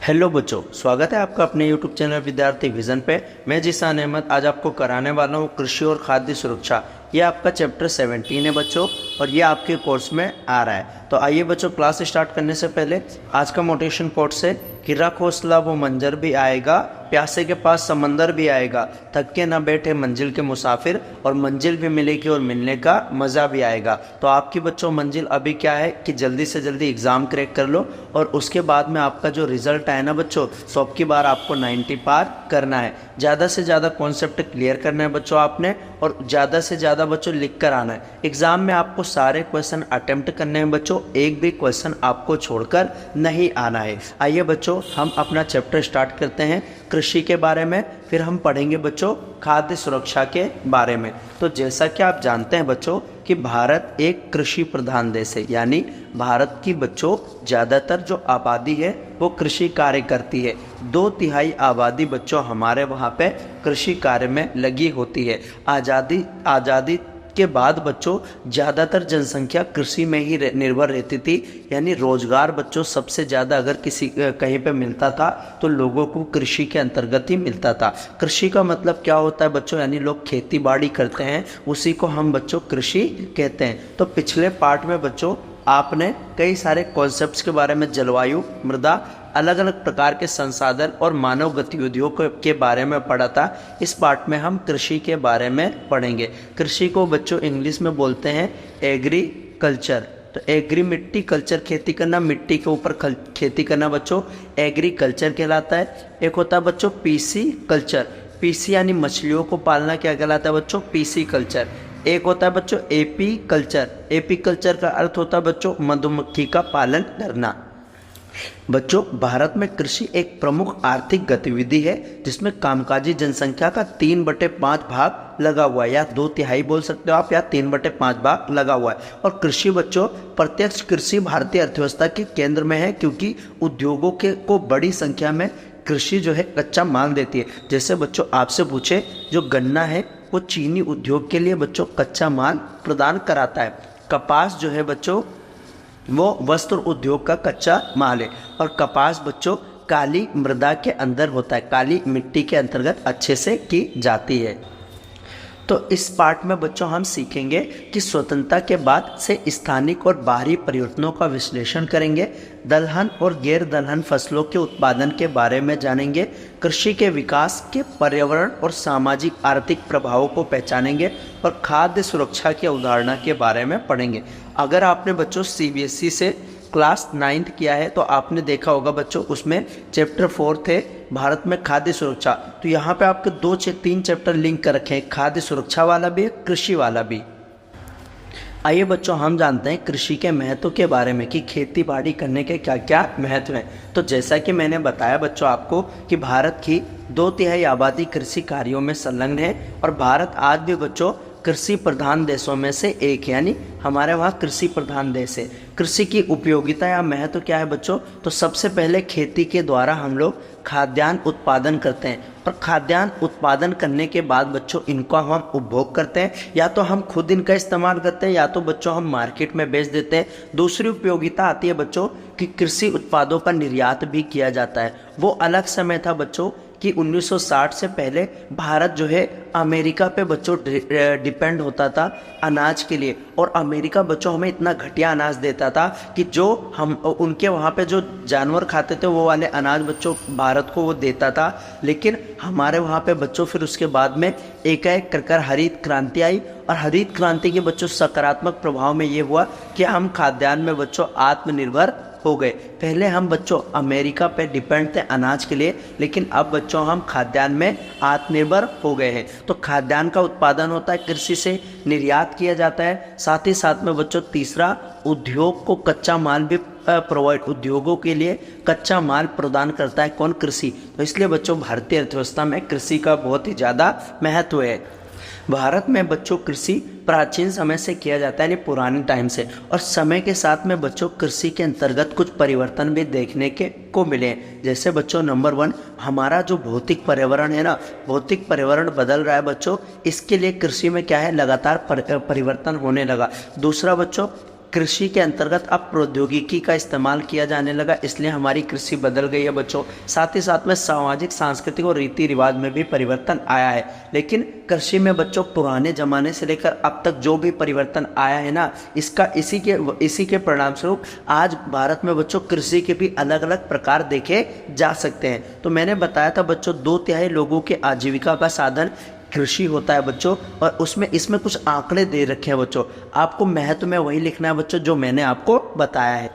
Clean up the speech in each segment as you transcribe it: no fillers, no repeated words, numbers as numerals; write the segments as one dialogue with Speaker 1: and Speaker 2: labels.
Speaker 1: Hello बच्चों, स्वागत है आपका अपने यूट्यूब चैनल विद्यार्थी विजन पे। मैं जिसान अहमद आज आपको कराने वाला हूँ कृषि और खाद्य सुरक्षा। ये आपका चैप्टर 17 है बच्चों, और ये आपके कोर्स में आ रहा है। तो आइए बच्चों, क्लास स्टार्ट करने से पहले आज का मोटिवेशन कोट से कि रख हौसला वो मंजर भी आएगा, प्यासे के पास समंदर भी आएगा, थक के ना बैठे मंजिल के मुसाफिर, और मंजिल भी मिलेगी और मिलने का मज़ा भी आएगा। तो आपकी बच्चों मंजिल अभी क्या है कि जल्दी से जल्दी एग्ज़ाम क्रैक कर लो, और उसके बाद में आपका जो रिजल्ट आए ना बच्चों, सो अब की बार आपको 90 पार करना है। ज़्यादा से ज़्यादा कॉन्सेप्ट क्लियर करना है बच्चों आपने, और ज़्यादा से ज़्यादा बच्चों लिख कर आना है। एग्ज़ाम में आपको सारे क्वेश्चन अटेम्प्ट करने हैं बच्चों, एक भी क्वेश्चन आपको छोड़कर नहीं आना है। आइए बच्चों, हम अपना चैप्टर स्टार्ट करते हैं कृषि के बारे में, फिर हम पढ़ेंगे बच्चों खाद्य सुरक्षा के बारे में। तो जैसा कि आप जानते हैं बच्चों कि भारत एक कृषि प्रधान देश है, यानी भारत की बच्चों ज़्यादातर जो आबादी है वो कृषि कार्य करती है। 2/3 आबादी बच्चों हमारे वहाँ पे कृषि कार्य में लगी होती है। आज़ादी के बाद बच्चों ज़्यादातर जनसंख्या कृषि में ही निर्भर रहती थी, यानी रोजगार बच्चों सबसे ज़्यादा अगर किसी कहीं पे मिलता था तो लोगों को कृषि के अंतर्गत ही मिलता था। कृषि का मतलब क्या होता है बच्चों, यानी लोग खेती बाड़ी करते हैं, उसी को हम बच्चों कृषि कहते हैं। तो पिछले पार्ट में बच्चों आपने कई सारे कॉन्सेप्ट्स के बारे में, जलवायु, मृदा, अलग अलग प्रकार के संसाधन और मानव गतिविधियों के बारे में पढ़ा था। इस पार्ट में हम कृषि के बारे में पढ़ेंगे। कृषि को बच्चों इंग्लिश में बोलते हैं एग्रीकल्चर। तो एग्री मिट्टी, कल्चर खेती करना, मिट्टी के ऊपर खेती करना बच्चों एग्रीकल्चर कहलाता है। एक होता है बच्चों पीसी कल्चर, पीसी यानी मछलियों को पालना, क्या कहलाता है बच्चों पीसी कल्चर। एक होता है बच्चों एपी कल्चर, एपी कल्चर का अर्थ होता है बच्चों मधुमक्खी का पालन करना। बच्चों भारत में कृषि एक प्रमुख आर्थिक गतिविधि है जिसमें कामकाजी जनसंख्या का 3/5 भाग लगा हुआ है, या 2/3 बोल सकते हो आप, या 3/5 भाग लगा हुआ है। और कृषि बच्चों, प्रत्यक्ष कृषि भारतीय अर्थव्यवस्था के केंद्र में है, क्योंकि उद्योगों को बड़ी संख्या में कृषि जो है कच्चा माल देती है। जैसे बच्चों आपसे पूछे, जो गन्ना है वो चीनी उद्योग के लिए बच्चों कच्चा माल प्रदान कराता है। कपास जो है बच्चों वो वस्त्र उद्योग का कच्चा माल है, और कपास बच्चों काली मृदा के अंदर होता है, काली मिट्टी के अंतर्गत अच्छे से की जाती है। तो इस पार्ट में बच्चों हम सीखेंगे कि स्वतंत्रता के बाद से स्थानिक और बाहरी परिवर्तनों का विश्लेषण करेंगे, दलहन और गैर दलहन फसलों के उत्पादन के बारे में जानेंगे, कृषि के विकास के पर्यावरण और सामाजिक आर्थिक प्रभावों को पहचानेंगे, और खाद्य सुरक्षा की अवधारणा के बारे में पढ़ेंगे। अगर आपने बच्चों सीबीएसई से क्लास 9th किया है तो आपने देखा होगा बच्चों, उसमें चैप्टर 4 थे भारत में खाद्य सुरक्षा। तो यहाँ पे आपके 2-3 चैप्टर लिंक कर रखे हैं, खाद्य सुरक्षा वाला भी, कृषि वाला भी। आइए बच्चों, हम जानते हैं कृषि के महत्व के बारे में कि खेती बाड़ी करने के क्या क्या महत्व हैं। तो जैसा कि मैंने बताया बच्चों आपको कि भारत की 2/3 आबादी कृषि कार्यों में संलग्न है, और भारत आज भी बच्चों कृषि प्रधान देशों में से एक है, यानी हमारे वहाँ कृषि प्रधान देश है। कृषि की उपयोगिता या महत्व क्या है बच्चों, तो सबसे पहले खेती के द्वारा हम लोग खाद्यान्न उत्पादन करते हैं, और खाद्यान्न उत्पादन करने के बाद बच्चों इनको हम उपभोग करते हैं, या तो हम खुद इनका इस्तेमाल करते हैं, या तो बच्चों हम मार्केट में बेच देते हैं। दूसरी उपयोगिता आती है बच्चों कि कृषि उत्पादों का निर्यात भी किया जाता है। वो अलग समय था बच्चों कि 1960 से पहले भारत जो है अमेरिका पे बच्चों डिपेंड होता था अनाज के लिए, और अमेरिका बच्चों हमें इतना घटिया अनाज देता था कि जो हम उनके वहाँ पे जो जानवर खाते थे वो वाले अनाज बच्चों भारत को वो देता था। लेकिन हमारे वहाँ पे बच्चों फिर उसके बाद में एकाएक कर हरित क्रांति आई, और हरित क्रांति के बच्चों सकारात्मक प्रभाव में ये हुआ कि हम खाद्यान्न में बच्चों आत्मनिर्भर हो गए। पहले हम बच्चों अमेरिका पे डिपेंड थे अनाज के लिए, लेकिन अब बच्चों हम खाद्यान्न में आत्मनिर्भर हो गए हैं। तो खाद्यान्न का उत्पादन होता है कृषि से, निर्यात किया जाता है। साथ ही साथ में बच्चों तीसरा, उद्योग को कच्चा माल भी उद्योगों के लिए कच्चा माल प्रदान करता है कौन, कृषि। तो इसलिए बच्चों भारतीय अर्थव्यवस्था में कृषि का बहुत ही ज़्यादा महत्व है। भारत में बच्चों कृषि प्राचीन समय से किया जाता है, यानी पुराने टाइम से, और समय के साथ में बच्चों कृषि के अंतर्गत कुछ परिवर्तन भी देखने को मिले हैं। जैसे बच्चों नंबर 1, हमारा जो भौतिक पर्यावरण है ना, भौतिक पर्यावरण बदल रहा है बच्चों, इसके लिए कृषि में क्या है लगातार परिवर्तन होने लगा। दूसरा बच्चों, कृषि के अंतर्गत अब प्रौद्योगिकी का इस्तेमाल किया जाने लगा, इसलिए हमारी कृषि बदल गई है बच्चों। साथ ही साथ में सामाजिक, सांस्कृतिक और रीति रिवाज में भी परिवर्तन आया है। लेकिन कृषि में बच्चों पुराने ज़माने से लेकर अब तक जो भी परिवर्तन आया है ना, इसी के परिणाम स्वरूप आज भारत में बच्चों कृषि के भी अलग अलग प्रकार देखे जा सकते हैं। तो मैंने बताया था बच्चों, 2/3 लोगों के आजीविका का साधन कृषि होता है बच्चों, और इसमें कुछ आंकड़े दे रखे हैं बच्चों। आपको महत्व में वही लिखना है बच्चों जो मैंने आपको बताया है।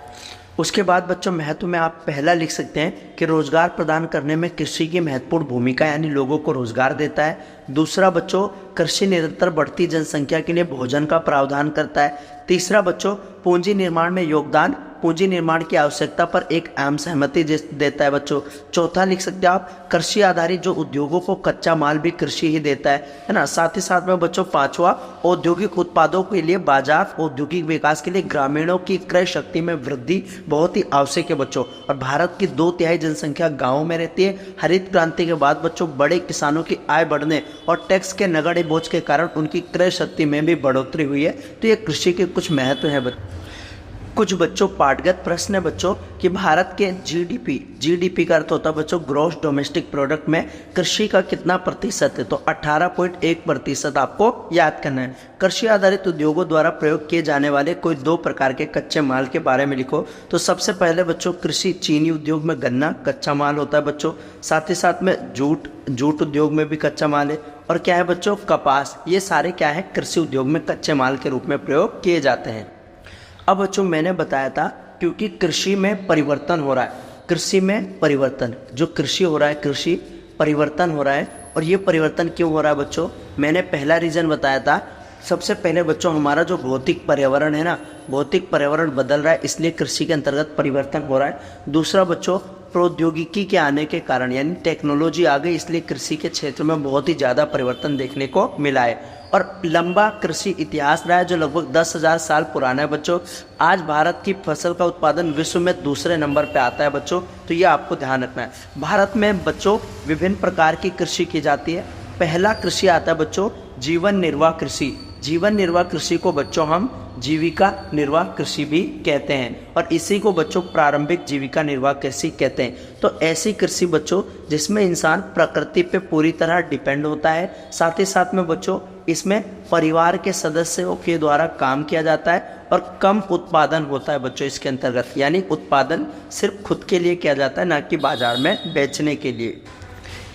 Speaker 1: उसके बाद बच्चों महत्व में आप पहला लिख सकते हैं कि रोजगार प्रदान करने में कृषि की महत्वपूर्ण भूमिका, यानी लोगों को रोजगार देता है। दूसरा बच्चों, कृषि निरंतर बढ़ती जनसंख्या के लिए भोजन का प्रावधान करता है। तीसरा बच्चों, पूंजी निर्माण में योगदान, पूंजी निर्माण की आवश्यकता पर एक अहम सहमति देता है बच्चों। चौथा लिख सकते हैं आप, कृषि आधारित जो उद्योगों को कच्चा माल भी कृषि ही देता है ना। साथ ही साथ में बच्चों पांचवा, औद्योगिक उत्पादों के लिए बाजार, औद्योगिक विकास के लिए ग्रामीणों की क्रय शक्ति में वृद्धि बहुत ही आवश्यक है बच्चों। और भारत की 2/3 जनसंख्या गाँव में रहती है। हरित क्रांति के बाद बच्चों बड़े किसानों की आय बढ़ने और टैक्स के नगण्य बोझ के कारण उनकी क्रय शक्ति में भी बढ़ोतरी हुई है। तो ये कृषि के कुछ महत्व है बच्चों। कुछ बच्चों पाठगत प्रश्न है बच्चों कि भारत के जीडीपी का अर्थ होता है बच्चों ग्रॉस डोमेस्टिक प्रोडक्ट में कृषि का कितना प्रतिशत है, तो 18.1% आपको याद करना है। कृषि आधारित उद्योगों द्वारा प्रयोग किए जाने वाले कोई 2 प्रकार के कच्चे माल के बारे में लिखो। तो सबसे पहले बच्चों कृषि चीनी उद्योग में गन्ना कच्चा माल होता है बच्चों। साथ ही साथ में जूट उद्योग में भी कच्चा माल है। और क्या है बच्चों, कपास। ये सारे क्या है, कृषि उद्योग में कच्चे माल के रूप में प्रयोग किए जाते हैं। अब बच्चों मैंने बताया था क्योंकि कृषि में परिवर्तन हो रहा है, कृषि में परिवर्तन, जो कृषि हो रहा है, कृषि परिवर्तन हो रहा है। और ये परिवर्तन क्यों हो रहा है बच्चों, मैंने पहला रीज़न बताया था। सबसे पहले बच्चों हमारा जो भौतिक पर्यावरण है ना, भौतिक पर्यावरण बदल रहा है, इसलिए कृषि के अंतर्गत परिवर्तन हो रहा है। दूसरा बच्चों, प्रौद्योगिकी के आने के कारण, यानी टेक्नोलॉजी आ गई, इसलिए कृषि के क्षेत्र में बहुत ही ज़्यादा परिवर्तन देखने को मिला है। और लंबा कृषि इतिहास रहा है जो लगभग 10,000 साल पुराना है बच्चों। आज भारत की फसल का उत्पादन विश्व में दूसरे नंबर पे आता है बच्चों, तो ये आपको ध्यान रखना है। भारत में बच्चों विभिन्न प्रकार की कृषि की जाती है। पहला कृषि आता है बच्चों जीवन निर्वाह कृषि। जीवन निर्वाह कृषि को बच्चों हम जीविका निर्वाह कृषि भी कहते हैं, और इसी को बच्चों प्रारंभिक जीविका निर्वाह कृषि कहते हैं। तो ऐसी कृषि बच्चों जिसमें इंसान प्रकृति पे पूरी तरह डिपेंड होता है। साथ ही साथ में बच्चों इसमें परिवार के सदस्यों के द्वारा काम किया जाता है और कम उत्पादन होता है बच्चों इसके अंतर्गत, यानी उत्पादन सिर्फ खुद के लिए किया जाता है, ना कि बाजार में बेचने के लिए।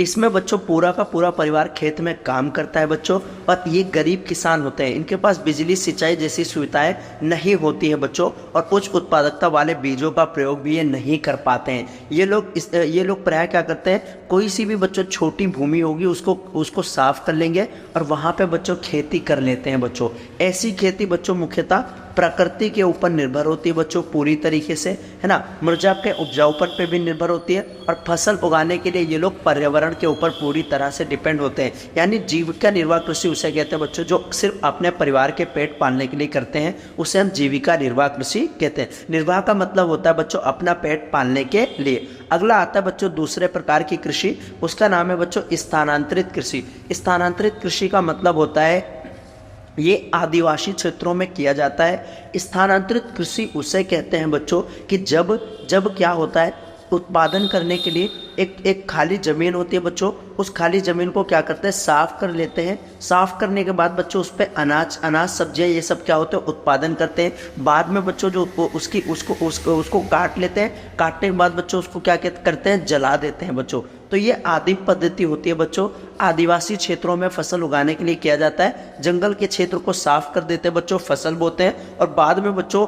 Speaker 1: इसमें बच्चों पूरा का पूरा परिवार खेत में काम करता है बच्चों, और ये गरीब किसान होते हैं, इनके पास बिजली, सिंचाई जैसी सुविधाएं नहीं होती है बच्चों, और उच्च उत्पादकता वाले बीजों का प्रयोग भी ये नहीं कर पाते हैं। ये लोग प्राय क्या करते हैं, कोई सी भी बच्चों छोटी भूमि होगी उसको साफ कर लेंगे और वहाँ पे बच्चों खेती कर लेते हैं बच्चों। ऐसी खेती बच्चों मुख्यतः प्रकृति के ऊपर निर्भर होती है बच्चों पूरी तरीके से, है ना। मृदा के उपजाऊपन पे भी निर्भर होती है, और फसल उगाने के लिए ये लोग पर्यावरण के ऊपर पूरी तरह से डिपेंड होते हैं। यानी जीविका निर्वाह कृषि उसे कहते हैं बच्चों जो सिर्फ अपने परिवार के पेट पालने के लिए करते हैं, उसे हम जीविका निर्वाह कृषि कहते हैं। निर्वाह का मतलब होता है बच्चों अपना पेट पालने के लिए। अगला आता है बच्चों दूसरे प्रकार की कृषि, उसका नाम है बच्चों स्थानांतरित कृषि। स्थानांतरित कृषि का मतलब होता है ये आदिवासी क्षेत्रों में किया जाता है। स्थानांतरित कृषि उसे कहते हैं बच्चों कि जब क्या होता है, उत्पादन करने के लिए एक खाली ज़मीन होती है बच्चों, उस खाली ज़मीन को क्या करते हैं, साफ़ कर लेते हैं। साफ़ करने के बाद बच्चों उस पर अनाज सब्जियां ये सब क्या होते हैं, उत्पादन करते हैं। बाद में बच्चों जो उसको काट लेते हैं। काटने के बाद बच्चों उसको क्या करते हैं, जला देते हैं बच्चों। तो ये आदि पद्धति होती है बच्चों। आदिवासी क्षेत्रों में फसल उगाने के लिए किया जाता है। जंगल के क्षेत्र को साफ कर देते हैं बच्चों, फसल बोते हैं, और बाद में बच्चों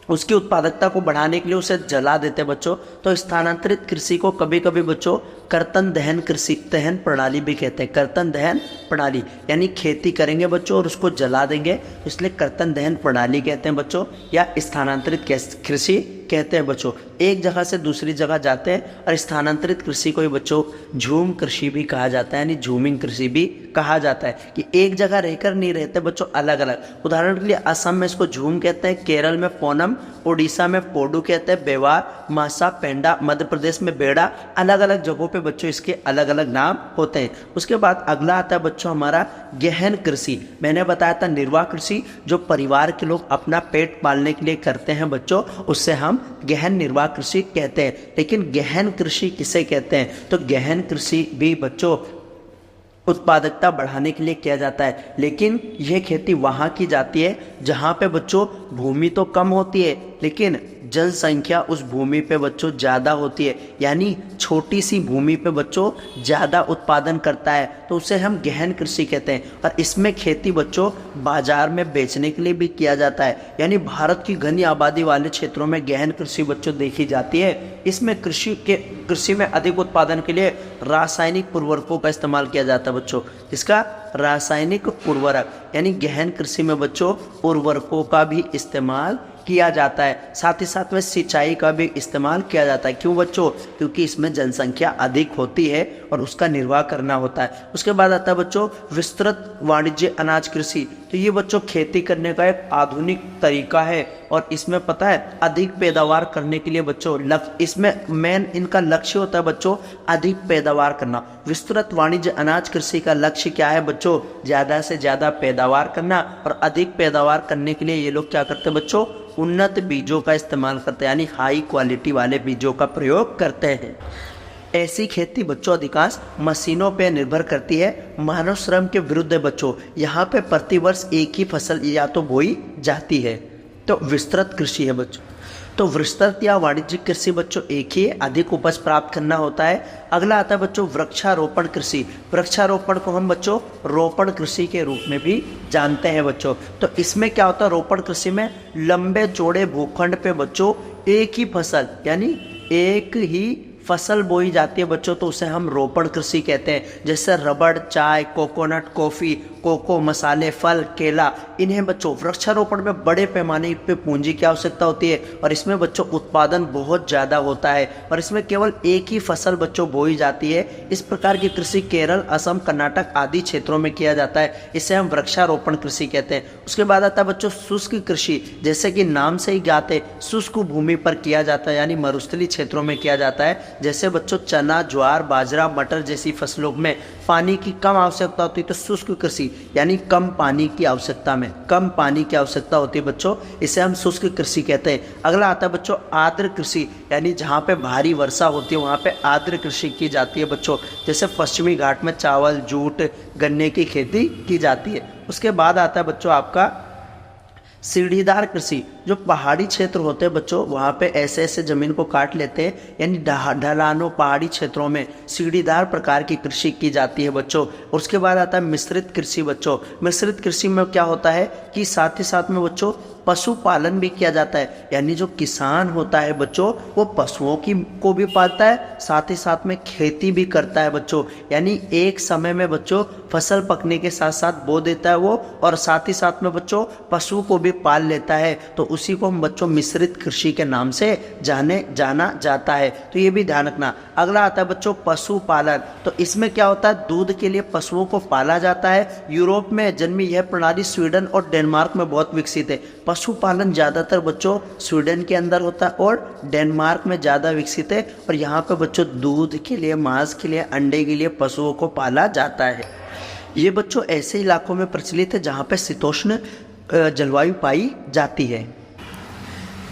Speaker 1: उसकी उत्पादकता को बढ़ाने के लिए उसे जला देते हैं बच्चों। तो स्थानांतरित कृषि को कभी कभी बच्चों कर्तन दहन कृषि, दहन प्रणाली भी कहते हैं। कर्तन दहन प्रणाली यानी खेती करेंगे बच्चों और उसको जला देंगे, इसलिए कर्तन दहन प्रणाली कहते हैं बच्चों, या स्थानांतरित कृषि कहते हैं बच्चों। एक जगह से दूसरी जगह जाते हैं, और स्थानांतरित कृषि को ही बच्चों झूम कृषि भी कहा जाता है, यानी झूमिंग कृषि भी कहा जाता है कि एक जगह रहकर नहीं रहते बच्चों, अलग अलग। उदाहरण के लिए असम में इसको झूम कहते हैं, केरल में पोनम, उड़ीसा में पोडू कहते हैं, बेवार, मासा, पेंडा, मध्य प्रदेश में बेड़ा। अलग अलग जगहों पे बच्चों इसके अलग अलग नाम होते हैं। उसके बाद अगला आता है बच्चों हमारा गहन कृषि। मैंने बताया था निर्वाह कृषि जो परिवार के लोग अपना पेट पालने के लिए करते हैं बच्चों, उससे हम गहन निर्वाह कृषि कहते हैं। लेकिन गहन कृषि किसे कहते हैं? तो गहन कृषि भी बच्चों उत्पादकता बढ़ाने के लिए किया जाता है, लेकिन यह खेती वहाँ की जाती है जहाँ पे बच्चों भूमि तो कम होती है लेकिन जनसंख्या उस भूमि पे बच्चों ज़्यादा होती है, यानी छोटी सी भूमि पे बच्चों ज़्यादा उत्पादन करता है, तो उसे हम गहन कृषि कहते हैं। और इसमें खेती बच्चों बाजार में बेचने के लिए भी किया जाता है, यानी भारत की घनी आबादी वाले क्षेत्रों में गहन कृषि बच्चों देखी जाती है। इसमें कृषि में अधिक उत्पादन के लिए रासायनिक उर्वरकों का इस्तेमाल किया जाता है बच्चों। इसका रासायनिक उर्वरक यानी गहन कृषि में बच्चों उर्वरकों का भी इस्तेमाल किया जाता है, साथ ही साथ में सिंचाई का भी इस्तेमाल किया जाता है। क्यों बच्चों? क्योंकि इसमें जनसंख्या अधिक होती है और उसका निर्वाह करना होता है। उसके बाद आता है बच्चों विस्तृत वाणिज्य अनाज कृषि। तो ये बच्चों खेती करने का एक आधुनिक तरीका है और इसमें पता है अधिक पैदावार करने के लिए बच्चों इसमें मेन इनका लक्ष्य होता है बच्चों अधिक पैदावार करना। विस्तृत वाणिज्य अनाज कृषि का लक्ष्य क्या है बच्चों? ज़्यादा से ज़्यादा पैदावार करना। और अधिक पैदावार करने के लिए ये लोग क्या करते हैं बच्चों? उन्नत बीजों का इस्तेमाल करते हैं, यानी हाई क्वालिटी वाले बीजों का प्रयोग करते हैं। ऐसी खेती बच्चों अधिकांश मशीनों पर निर्भर करती है, मानव श्रम के विरुद्ध है बच्चों। यहाँ पे प्रतिवर्ष एक ही फसल या तो बोई जाती है, तो विस्तृत कृषि है बच्चों। तो विस्तृत या वाणिज्यिक कृषि बच्चों एक ही अधिक उपज प्राप्त करना होता है। अगला आता है बच्चों वृक्षारोपण कृषि। वृक्षारोपण को हम बच्चों रोपण कृषि के रूप में भी जानते हैं बच्चों। तो इसमें क्या होता है? रोपण कृषि में लंबे चौड़े भूखंड पे बच्चों एक ही फसल यानी एक ही फसल बोई जाती है बच्चों, तो उसे हम रोपण कृषि कहते हैं। जैसे रबड़, चाय, कोकोनट, कॉफ़ी, कोको, मसाले, फल, केला, इन्हें बच्चों वृक्षारोपण में बड़े पैमाने पे पूंजी की आवश्यकता होती है और इसमें बच्चों उत्पादन बहुत ज़्यादा होता है और इसमें केवल एक ही फसल बच्चों बोई जाती है। इस प्रकार की कृषि केरल, असम, कर्नाटक आदि क्षेत्रों में किया जाता है, इसे हम वृक्षारोपण कृषि कहते हैं। उसके बाद आता है बच्चों शुष्क कृषि। जैसे कि नाम से ही ज्ञात है, शुष्क भूमि पर किया जाता है यानी मरुस्थलीय क्षेत्रों में किया जाता है। जैसे बच्चों चना, ज्वार, बाजरा, मटर जैसी फसलों में पानी की कम आवश्यकता होती है, तो शुष्क कृषि यानी कम पानी की आवश्यकता होती है बच्चों, इसे हम शुष्क कृषि कहते हैं। अगला आता है बच्चों आर्द्र कृषि, यानी जहाँ पे भारी वर्षा होती है वहाँ पे आर्द्र कृषि की जाती है बच्चों। जैसे पश्चिमी घाट में चावल, जूट, गन्ने की खेती की जाती है। उसके बाद आता है बच्चों आपका सीढ़ीदार कृषि। जो पहाड़ी क्षेत्र होते हैं बच्चों वहाँ पे ऐसे ऐसे ज़मीन को काट लेते हैं, यानी ढलानों पहाड़ी क्षेत्रों में सीढ़ीदार प्रकार की कृषि की जाती है बच्चों। उसके बाद आता है मिश्रित कृषि बच्चों। मिश्रित कृषि में क्या होता है कि साथ ही साथ में बच्चों पशुपालन भी किया जाता है, यानी जो किसान होता है बच्चों वो पशुओं को भी पालता है, साथ ही साथ में खेती भी करता है बच्चों। यानी एक समय में बच्चों फसल पकने के साथ साथ बो देता है वो, और साथ ही साथ में बच्चों पशु को भी पाल लेता है, तो उसी को हम बच्चों मिश्रित कृषि के नाम से जाना जाता है। तो ये भी ध्यान रखना। अगला आता है बच्चों पशुपालन। तो इसमें क्या होता है? दूध के लिए पशुओं को पाला जाता है। यूरोप में जन्मी यह प्रणाली स्वीडन और डेनमार्क में बहुत विकसित है। पशुपालन ज़्यादातर बच्चों स्वीडन के अंदर होता है और डेनमार्क में ज़्यादा विकसित है, और यहाँ पे बच्चों दूध के लिए, मांस के लिए, अंडे के लिए पशुओं को पाला जाता है। ये बच्चों ऐसे इलाकों में प्रचलित है जहाँ पे शीतोष्ण जलवायु पाई जाती है।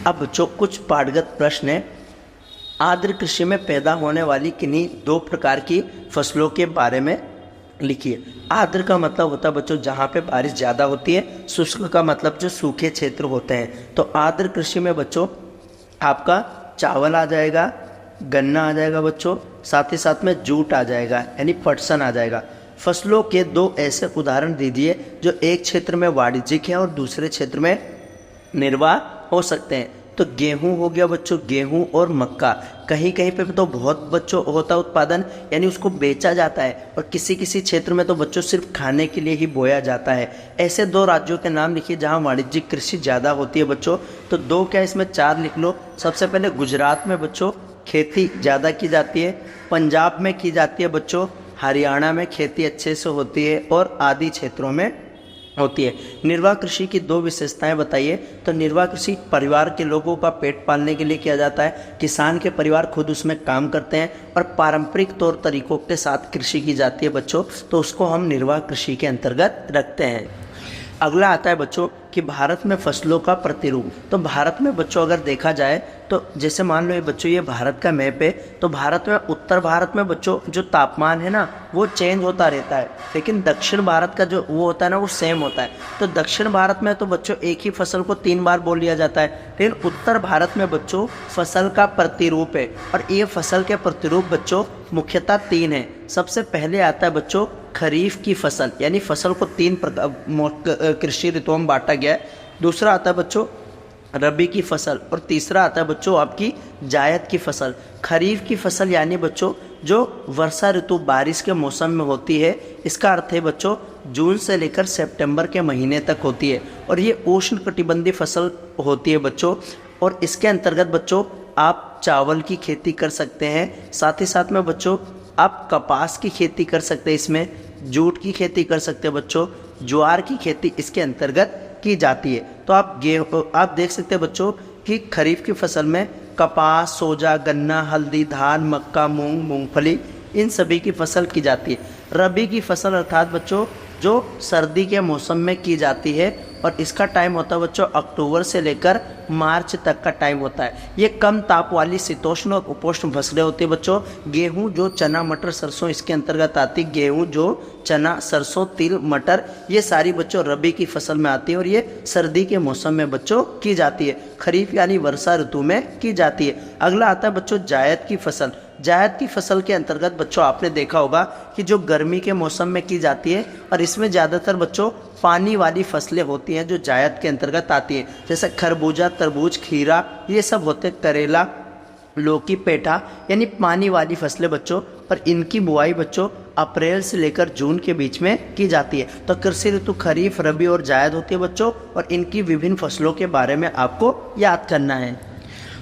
Speaker 1: अब बच्चों कुछ पाठगत प्रश्न है। आर्द्र कृषि में पैदा होने वाली किन्हीं दो प्रकार की फसलों के बारे में लिखिए। आर्द्र का मतलब होता है बच्चों जहाँ पे बारिश ज़्यादा होती है, शुष्क का मतलब जो सूखे क्षेत्र होते हैं। तो आर्द्र कृषि में बच्चों आपका चावल आ जाएगा, गन्ना आ जाएगा बच्चों, साथ ही साथ में जूट आ जाएगा यानी पटसन आ जाएगा। फसलों के दो ऐसे उदाहरण दीजिए जो एक क्षेत्र में वाणिज्यिक है और दूसरे क्षेत्र में निर्वाह हो सकते हैं। तो गेहूं हो गया बच्चों, गेहूं और मक्का। कहीं कहीं पे तो बहुत बच्चों होता है उत्पादन, यानी उसको बेचा जाता है, और किसी किसी क्षेत्र में तो बच्चों सिर्फ खाने के लिए ही बोया जाता है। ऐसे दो राज्यों के नाम लिखिए जहां वाणिज्यिक कृषि ज़्यादा होती है बच्चों। तो दो क्या इसमें चार लिख लो। सबसे पहले गुजरात में बच्चों खेती ज़्यादा की जाती है, पंजाब में की जाती है बच्चों, हरियाणा में खेती अच्छे से होती है और आदि क्षेत्रों में होती है। निर्वाह कृषि की दो विशेषताएं बताइए। तो निर्वाह कृषि परिवार के लोगों का पेट पालने के लिए किया जाता है। किसान के परिवार खुद उसमें काम करते हैं और पारंपरिक तौर तरीकों के साथ कृषि की जाती है बच्चों, तो उसको हम निर्वाह कृषि के अंतर्गत रखते हैं। अगला आता है बच्चों कि भारत में फसलों का प्रतिरूप। तो भारत में बच्चों अगर देखा जाए तो जैसे मान लो ये बच्चों ये भारत का मैप है, तो भारत में उत्तर भारत में बच्चों जो तापमान है ना वो चेंज होता रहता है, लेकिन दक्षिण भारत का जो वो होता है ना वो सेम होता है। तो दक्षिण भारत में तो बच्चों एक ही फसल को 3 बार बोल लिया जाता है, लेकिन उत्तर भारत में बच्चों फसल का प्रतिरूप है, और ये फसल के प्रतिरूप बच्चों मुख्यतः 3 है। सबसे पहले आता है बच्चों खरीफ की फसल, यानी फसल को 3 कृषि ऋतुओं में बांटा गया है। दूसरा आता है बच्चों रबी की फसल, और तीसरा आता है बच्चों आपकी जायद की फसल। खरीफ की फसल यानी बच्चों जो वर्षा ऋतु बारिश के मौसम में होती है, इसका अर्थ है बच्चों जून से लेकर सितंबर के महीने तक होती है, और ये उष्ण कटिबंधीय फसल होती है बच्चों। और इसके अंतर्गत बच्चों आप चावल की खेती कर सकते हैं, साथ ही साथ में बच्चों आप कपास की खेती कर सकते हैं, इसमें जूट की खेती कर सकते हैं बच्चों, ज्वार की खेती इसके अंतर्गत की जाती है। तो आप देख सकते हैं बच्चों कि खरीफ की फसल में कपास, सोजा, गन्ना, हल्दी, धान, मक्का, मूंग, मूंगफली, इन सभी की फसल की जाती है। रबी की फसल अर्थात बच्चों जो सर्दी के मौसम में की जाती है, और इसका टाइम होता है बच्चों अक्टूबर से लेकर मार्च तक का टाइम होता है। ये कम ताप वाली शीतोष्ण और उपोष्ण फसलें होती है बच्चों। गेहूं, जो चना, मटर, सरसों इसके अंतर्गत आती है। गेहूं, जो चना, सरसों, तिल, मटर, ये सारी बच्चों रबी की फसल में आती है, और ये सर्दी के मौसम में बच्चों की जाती है। खरीफ यानी वर्षा ऋतु में की जाती है। अगला आता है बच्चों जायद की फसल। जायद की फसल के अंतर्गत बच्चों आपने देखा होगा कि जो गर्मी के मौसम में की जाती है, और इसमें ज़्यादातर बच्चों पानी वाली फसलें होती हैं जो जायद के अंतर्गत आती हैं, जैसे खरबूजा, तरबूज, खीरा, ये सब होते, करेला, लौकी, पेठा, यानी पानी वाली फसलें बच्चों। पर इनकी बुआई बच्चों अप्रैल से लेकर जून के बीच में की जाती है। तो कृषि ऋतु खरीफ, रबी और जायद होती है बच्चों, और इनकी विभिन्न फसलों के बारे में आपको याद करना है।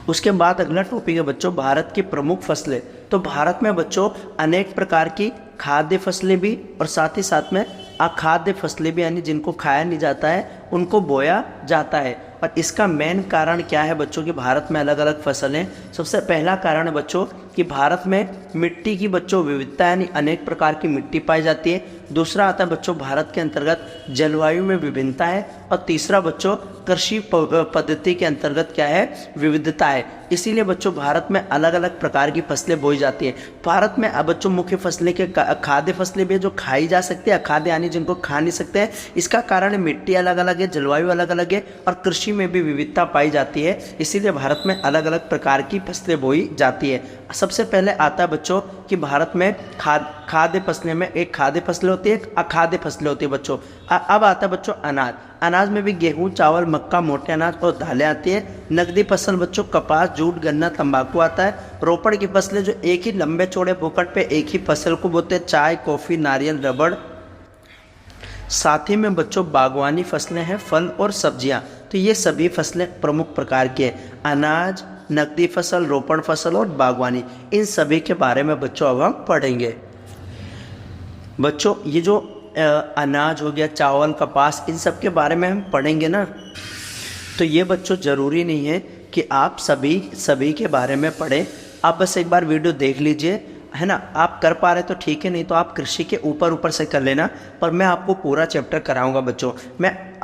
Speaker 1: उसके बाद अगला टॉपिक है बच्चों भारत की प्रमुख फसलें। तो भारत में बच्चों अनेक प्रकार की खाद्य फसलें भी और साथ ही साथ में अखाद्य फसलें भी, यानी जिनको खाया नहीं जाता है उनको बोया जाता है। और इसका मेन कारण क्या है बच्चों कि भारत में अलग अलग फसलें। सबसे पहला कारण है बच्चों कि भारत में मिट्टी की बच्चों विविधता, यानी अनेक प्रकार की मिट्टी पाई जाती है। दूसरा आता है बच्चों भारत के अंतर्गत जलवायु में विभिन्नता है, और तीसरा बच्चों कृषि पद्धति के अंतर्गत क्या है, विविधता है। इसीलिए बच्चों भारत में अलग अलग प्रकार की फसलें बोई जाती है। भारत में अब बच्चों मुख्य फसलें के खाद्य फसलें भी जो खाई जा सकती है, अखाद्य यानी जिनको खा नहीं सकते हैं। इसका कारण मिट्टी अलग अलग है, जलवायु अलग अलग है, और कृषि में भी विविधता पाई जाती है। इसीलिए भारत में अलग अलग प्रकार की फसलें बोई जाती है। सबसे पहले आता है बच्चों कि भारत में खाद्य फसलें में एक खाद्य फसलें होती है, एक अखाद्य फसलें होती है बच्चों। अब आता है बच्चों अनाज। अनाज में भी गेहूं, चावल, मक्का, मोटे अनाज और दालें आती है। नकदी फसल बच्चों कपास, जूट, गन्ना, तंबाकू आता है। रोपड़ की फसलें जो एक ही लंबे चौड़े भूखंड पे एक ही फसल को बोते हैं, चाय, कॉफ़ी, नारियल, रबड़। साथ ही में बच्चों बागवानी फसलें हैं, फल और सब्जियां। तो ये सभी फसलें प्रमुख प्रकार की है। अनाज, नकदी फसल, रोपण फसल और बागवानी, इन सभी के बारे में बच्चों अब हम पढ़ेंगे। बच्चों ये जो अनाज हो गया, चावल, कपास, इन सब के बारे में हम पढ़ेंगे ना, तो ये बच्चों ज़रूरी नहीं है कि आप सभी के बारे में पढ़ें। आप बस एक बार वीडियो देख लीजिए, है ना। आप कर पा रहे तो ठीक है, नहीं तो आप कृषि के ऊपर से कर लेना, पर मैं आपको पूरा चैप्टर कराऊंगा बच्चों। मैं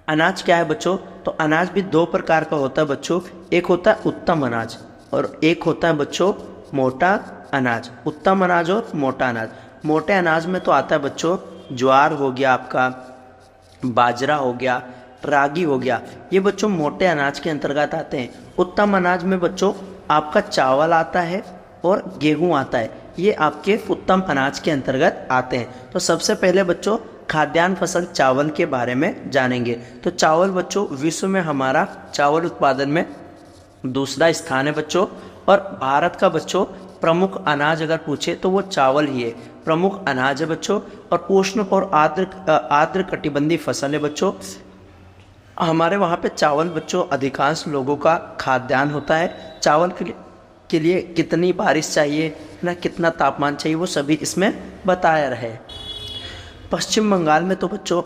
Speaker 1: अनाज क्या है बच्चों, तो अनाज भी 2 प्रकार का होता है बच्चों। एक होता है उत्तम अनाज, और एक होता है बच्चों मोटा अनाज। उत्तम अनाज और मोटा अनाज। मोटे अनाज में तो आता है बच्चों ज्वार हो गया, आपका बाजरा हो गया, रागी हो गया, ये बच्चों मोटे अनाज के अंतर्गत आते हैं। उत्तम अनाज में बच्चों आपका चावल आता है और गेहूं आता है, ये आपके उत्तम अनाज के अंतर्गत आते हैं। तो सबसे पहले बच्चों खाद्यान्न फसल चावल के बारे में जानेंगे। तो चावल बच्चों विश्व में हमारा चावल उत्पादन में दूसरा स्थान है बच्चों, और भारत का बच्चों प्रमुख अनाज अगर पूछे तो वो चावल ही है, प्रमुख अनाज है बच्चों। और उष्ण और आर्द्र कटिबंधीय फसल है बच्चों। हमारे वहाँ पे चावल बच्चों अधिकांश लोगों का खाद्यान्न होता है। चावल के लिए के लिए कितनी बारिश चाहिए ना, कितना तापमान चाहिए, वो सभी इसमें बताया रहे। पश्चिम बंगाल में तो बच्चों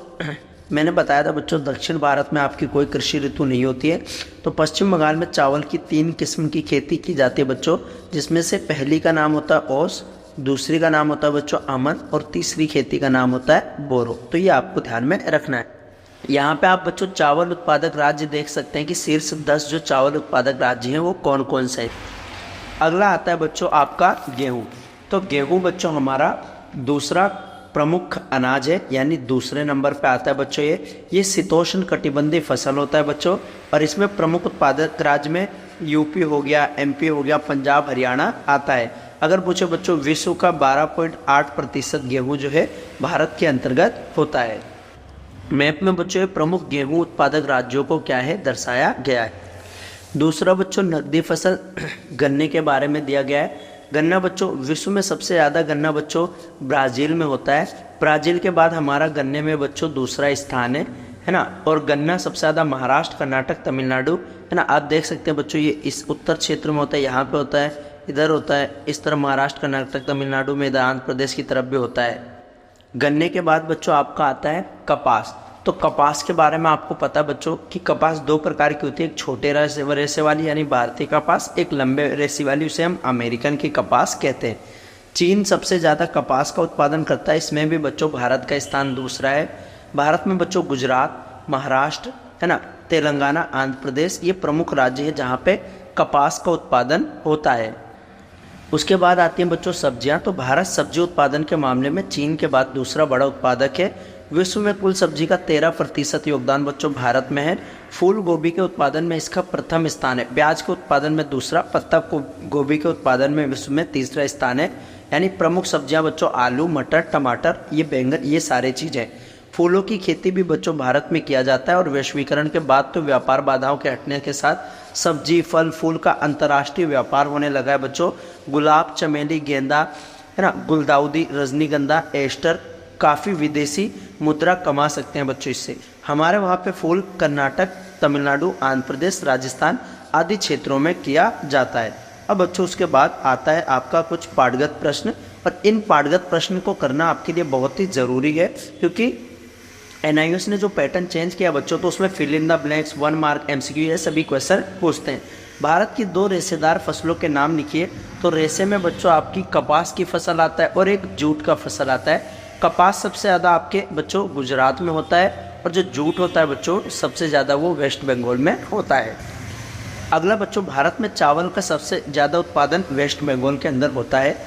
Speaker 1: मैंने बताया था बच्चों, दक्षिण भारत में आपकी कोई कृषि ऋतु नहीं होती है। तो पश्चिम बंगाल में चावल की 3 किस्म की खेती की जाती है बच्चों, जिसमें से पहली का नाम होता है ओस, दूसरी का नाम होता है बच्चों अमन, और तीसरी खेती का नाम होता है बोरो। तो ये आपको ध्यान में रखना है। यहाँ पे आप बच्चों चावल उत्पादक राज्य देख सकते हैं कि शीर्ष 10 जो चावल उत्पादक राज्य हैं वो कौन कौन से हैं। अगला आता है बच्चों आपका गेहूँ। तो गेहूँ बच्चों हमारा दूसरा प्रमुख अनाज है, यानी दूसरे नंबर पे आता है बच्चों। ये शीतोष्ण कटिबंधीय फसल होता है बच्चों, और इसमें प्रमुख उत्पादक राज्य में यूपी हो गया, एमपी हो गया, पंजाब, हरियाणा आता है। अगर पूछे बच्चों विश्व का 12.8% गेहूं जो है भारत के अंतर्गत होता है। मैप में बच्चों प्रमुख गेहूं उत्पादक राज्यों को क्या है दर्शाया गया है। दूसरा बच्चों नकदी फसल गन्ने के बारे में दिया गया है। गन्ना बच्चों विश्व में सबसे ज़्यादा गन्ना बच्चों ब्राज़ील में होता है। ब्राज़ील के बाद हमारा गन्ने में बच्चों दूसरा स्थान है ना। और गन्ना सबसे ज़्यादा महाराष्ट्र, कर्नाटक, तमिलनाडु है ना। आप देख सकते हैं बच्चों ये इस उत्तर क्षेत्र में होता है, यहाँ पे होता है, इधर होता है, इस तरफ महाराष्ट्र, कर्नाटक, तमिलनाडु में, इधर आंध्र प्रदेश की तरफ भी होता है। गन्ने के बाद बच्चों आपका आता है कपास। तो कपास के बारे में आपको पता है बच्चों कि कपास 2 प्रकार की होती है, एक छोटे रेशे वाली यानी भारतीय कपास, एक लंबे रेशे वाली, उसे हम अमेरिकन की कपास कहते हैं। चीन सबसे ज़्यादा कपास का उत्पादन करता है, इसमें भी बच्चों भारत का स्थान दूसरा है। भारत में बच्चों गुजरात, महाराष्ट्र है ना, तेलंगाना, आंध्र प्रदेश ये प्रमुख राज्य है जहाँ पे कपास का उत्पादन होता है। उसके बाद आती हैं बच्चों सब्जियां। तो भारत सब्जी उत्पादन के मामले में चीन के बाद दूसरा बड़ा उत्पादक है। विश्व में कुल सब्जी का 13% योगदान बच्चों भारत में है। फूल गोभी के उत्पादन में इसका प्रथम स्थान है, प्याज के उत्पादन में दूसरा, पत्ता गोभी के उत्पादन में विश्व में तीसरा स्थान है। यानी प्रमुख सब्जियां बच्चों आलू, मटर, टमाटर, ये बैंगन, ये सारे चीज़ें। फूलों की खेती भी बच्चों भारत में किया जाता है, और वैश्वीकरण के बाद तो व्यापार बाधाओं के हटने के साथ सब्जी, फल, फूल का अंतर्राष्ट्रीय व्यापार होने लगा है बच्चों। गुलाब, चमेली, गेंदा है ना, गुलदाउदी, रजनीगंधा, एस्टर काफ़ी विदेशी मुद्रा कमा सकते हैं बच्चों इससे। हमारे वहाँ पे फूल कर्नाटक, तमिलनाडु, आंध्र प्रदेश, राजस्थान आदि क्षेत्रों में किया जाता है। अब बच्चों उसके बाद आता है आपका कुछ पाठगत प्रश्न, और इन पाठगत प्रश्न को करना आपके लिए बहुत ही ज़रूरी है, क्योंकि NIOS ने जो पैटर्न चेंज किया बच्चों, तो उसमें fill in the blanks, 1 mark, MCQ ये सभी क्वेश्चन पूछते हैं। भारत की 2 रेशेदार फसलों के नाम लिखिए। तो रेशे में बच्चों आपकी कपास की फसल आता है और एक जूट का फसल आता है। कपास सबसे ज़्यादा आपके बच्चों गुजरात में होता है, और जो जूट होता है बच्चों सबसे ज़्यादा वो वेस्ट बंगाल में होता है। अगला बच्चों भारत में चावल का सबसे ज़्यादा उत्पादन वेस्ट बंगाल के अंदर होता है।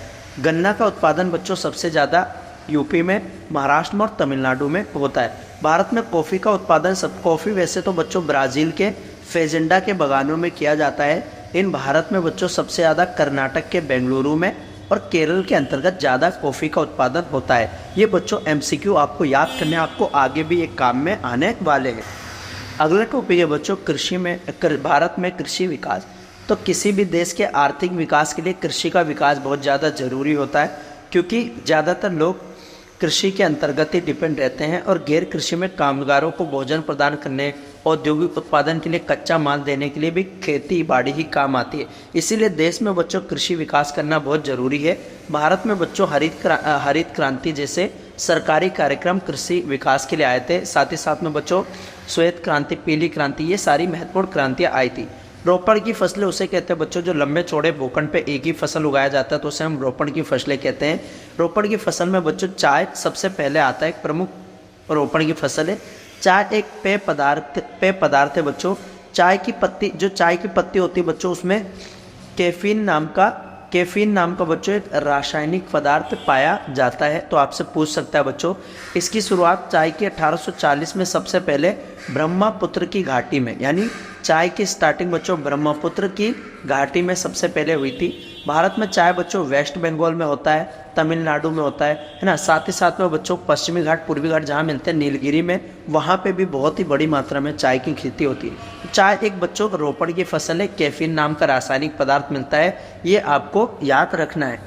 Speaker 1: गन्ना का उत्पादन बच्चों सबसे ज़्यादा यूपी में, महाराष्ट्र में और तमिलनाडु में होता है। भारत में कॉफ़ी का उत्पादन कॉफ़ी वैसे तो बच्चों ब्राज़ील के फेजेंडा के बागानों में किया जाता है। इन भारत में बच्चों सबसे ज़्यादा कर्नाटक के बेंगलुरु में और केरल के अंतर्गत ज़्यादा कॉफ़ी का उत्पादन होता है। ये बच्चों MCQ आपको याद करने, आपको आगे भी एक काम में आने वाले हैं। अगला टॉपिक है बच्चों कृषि में, भारत में कृषि विकास। तो किसी भी देश के आर्थिक विकास के लिए कृषि का विकास बहुत ज़्यादा ज़रूरी होता है, क्योंकि ज़्यादातर लोग कृषि के अंतर्गत ही डिपेंड रहते हैं, और गैर कृषि में कामगारों को भोजन प्रदान करने, औद्योगिक उत्पादन के लिए कच्चा माल देने के लिए भी खेती बाड़ी ही काम आती है। इसीलिए देश में बच्चों कृषि विकास करना बहुत ज़रूरी है। भारत में बच्चों हरित क्रांति जैसे सरकारी कार्यक्रम कृषि विकास के लिए आए थे। साथ ही साथ में बच्चों श्वेत क्रांति, पीली क्रांति, ये सारी महत्वपूर्ण क्रांतियाँ आई थी। रोपण की फसलें उसे कहते हैं बच्चों जो लंबे चौड़े भूखंड पे एक ही फसल उगाया जाता है, तो उसे हम रोपण की फसलें कहते हैं। रोपण की फसल में बच्चों चाय सबसे पहले आता है, एक प्रमुख रोपण की फसल है। चाय एक पेय पदार्थ है बच्चों। चाय की पत्ती होती है बच्चों, उसमें कैफीन नाम का बच्चों एक रासायनिक पदार्थ पाया जाता है। तो आपसे पूछ सकता है बच्चों, इसकी शुरुआत चाय की 1840 में सबसे पहले ब्रह्मपुत्र की घाटी में, यानी चाय की स्टार्टिंग बच्चों ब्रह्मपुत्र की घाटी में सबसे पहले हुई थी। भारत में चाय बच्चों वेस्ट बंगाल में होता है, तमिलनाडु में होता है ना। साथ ही साथ में बच्चों पश्चिमी घाट, पूर्वी घाट जहाँ मिलते हैं, नीलगिरी में, वहाँ पे भी बहुत ही बड़ी मात्रा में चाय की खेती होती है। चाय एक बच्चों रोपण की फसल है, कैफीन नाम का रासायनिक पदार्थ मिलता है, ये आपको याद रखना है।